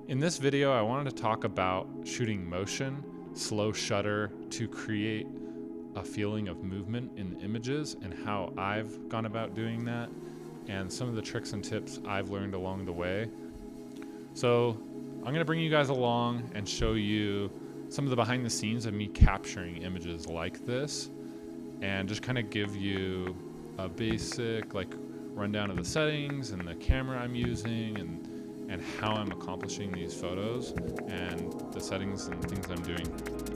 In this video, I wanted to talk about shooting motion, slow shutter to create a feeling of movement in the images and how I've gone about doing that and some of the tricks and tips I've learned along the way. So I'm going to bring you guys along and show you some of the behind the scenes of me capturing images like this and just kind of give you a basic rundown of the settings and the camera I'm using and how I'm accomplishing these photos and the settings and things I'm doing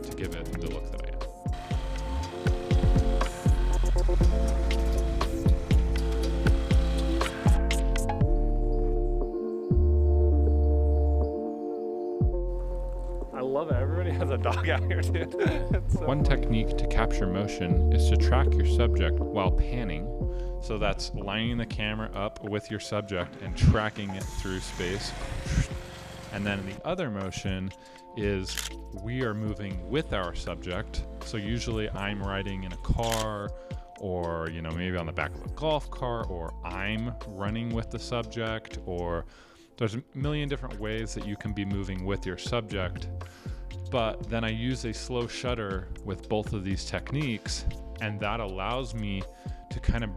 to give it the look that I am. I love it. Everybody has a dog out here, dude. So One technique to capture motion is to track your subject while panning. So that's lining the camera up with your subject and tracking it through space. And then the other motion is we are moving with our subject. So usually I'm riding in a car or, maybe on the back of a golf cart, or I'm running with the subject, or there's a million different ways that you can be moving with your subject. But then I use a slow shutter with both of these techniques, and that allows me to kind of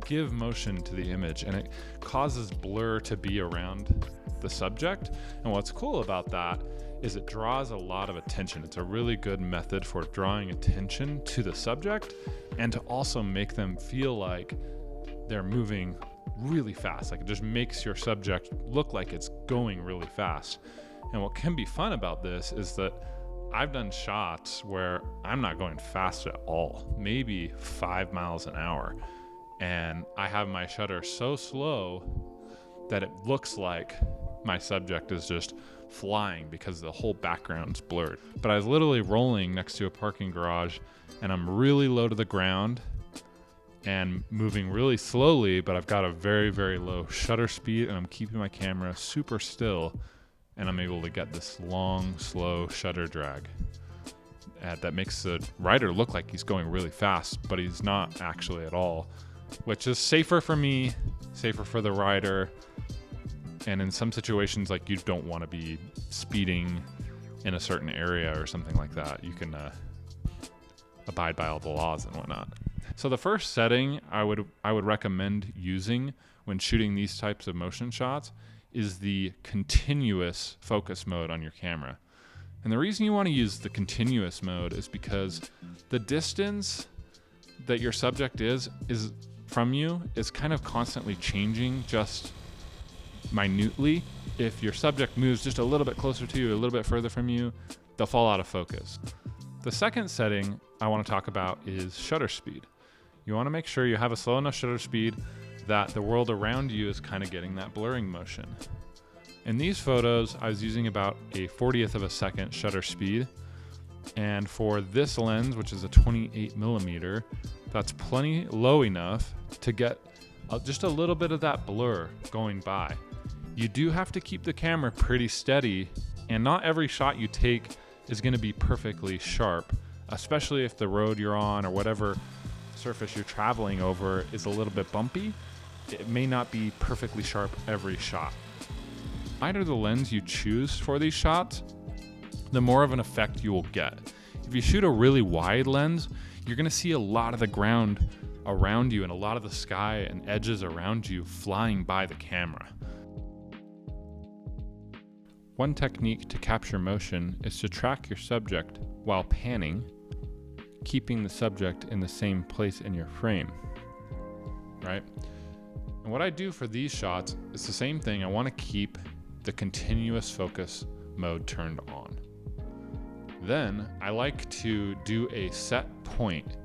give motion to the image, and it causes blur to be around the subject. And what's cool about that is it draws a lot of attention. It's a really good method for drawing attention to the subject and to also make them feel like they're moving really fast. Like, it just makes your subject look like it's going really fast. And what can be fun about this is that I've done shots where I'm not going fast at all, maybe 5 miles an hour. And I have my shutter so slow that it looks like my subject is just flying because the whole background's blurred. But I was literally rolling next to a parking garage and I'm really low to the ground and moving really slowly, but I've got a very, very low shutter speed and I'm keeping my camera super still, and I'm able to get this long, slow shutter drag that makes the rider look like he's going really fast, but he's not actually at all, which is safer for me, safer for the rider. And in some situations, you don't want to be speeding in a certain area or something like that. You can abide by all the laws and whatnot. So the first setting I would recommend using when shooting these types of motion shots is the continuous focus mode on your camera. And the reason you want to use the continuous mode is because the distance that your subject is from you is kind of constantly changing, just minutely. If your subject moves just a little bit closer to you, a little bit further from you, they'll fall out of focus. The second setting I want to talk about is shutter speed. You want to make sure you have a slow enough shutter speed that the world around you is kind of getting that blurring motion. In these photos, I was using about a 40th of a second shutter speed. And for this lens, which is a 28 millimeter, that's plenty low enough to get just a little bit of that blur going by. You do have to keep the camera pretty steady, and not every shot you take is going to be perfectly sharp, especially if the road you're on or whatever surface you're traveling over is a little bit bumpy. It may not be perfectly sharp every shot. The wider the lens you choose for these shots, the more of an effect you will get. If you shoot a really wide lens, you're going to see a lot of the ground around you and a lot of the sky and edges around you flying by the camera. One technique to capture motion is to track your subject while panning, keeping the subject in the same place in your frame, right? And what I do for these shots is the same thing. I want to keep the continuous focus mode turned on. Then I like to do a set point.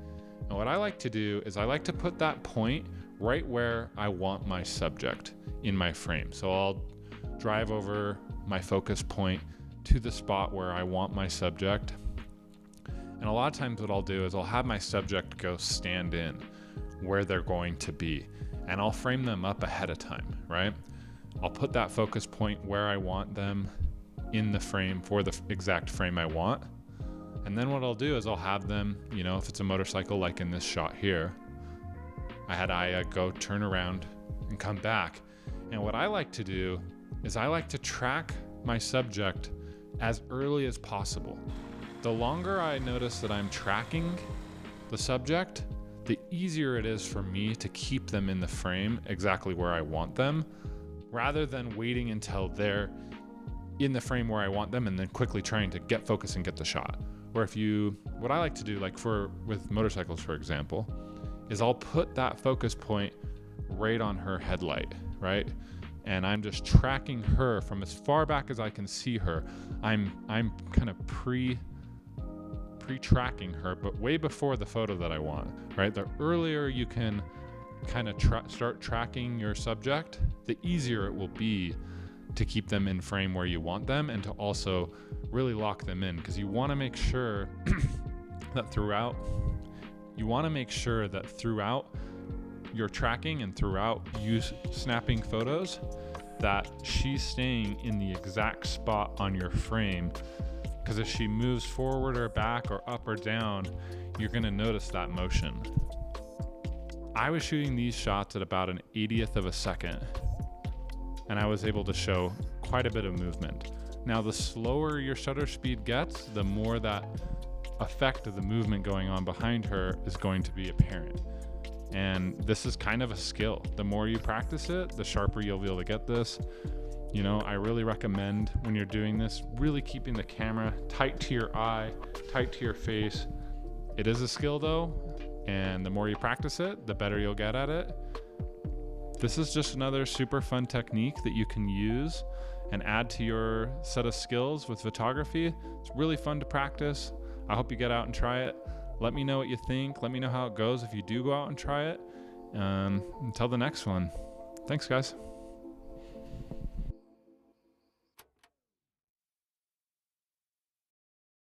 And what I like to do is I like to put that point right where I want my subject in my frame. So I'll drive over my focus point to the spot where I want my subject. And a lot of times what I'll do is I'll have my subject go stand in where they're going to be. And I'll frame them up ahead of time, right? I'll put that focus point where I want them in the frame for the exact frame I want. And then what I'll do is I'll have them, if it's a motorcycle like in this shot here, I had Aya go turn around and come back. And what I like to do is I like to track my subject as early as possible. The longer I notice that I'm tracking the subject, the easier it is for me to keep them in the frame exactly where I want them, rather than waiting until they're in the frame where I want them and then quickly trying to get focus and get the shot. Or what I like to do, like with motorcycles, for example, is I'll put that focus point right on her headlight, right? And I'm just tracking her from as far back as I can see her. I'm kind of pre-tracking her, but way before the photo that I want, right? The earlier you can kind of start tracking your subject, the easier it will be to keep them in frame where you want them, and to also really lock them in, because you want to make sure that throughout your tracking and throughout you snapping photos, that she's staying in the exact spot on your frame. Because if she moves forward or back or up or down, you're going to notice that motion. I was shooting these shots at about an 80th of a second, and I was able to show quite a bit of movement. Now, the slower your shutter speed gets, the more that effect of the movement going on behind her is going to be apparent. And this is kind of a skill. The more you practice it, the sharper you'll be able to get this. You know, I really recommend when you're doing this, really keeping the camera tight to your eye, tight to your face. It is a skill though, and the more you practice it, the better you'll get at it. This is just another super fun technique that you can use and add to your set of skills with photography. It's really fun to practice. I hope you get out and try it. Let me know what you think. Let me know how it goes if you do go out and try it. Until the next one. Thanks, guys.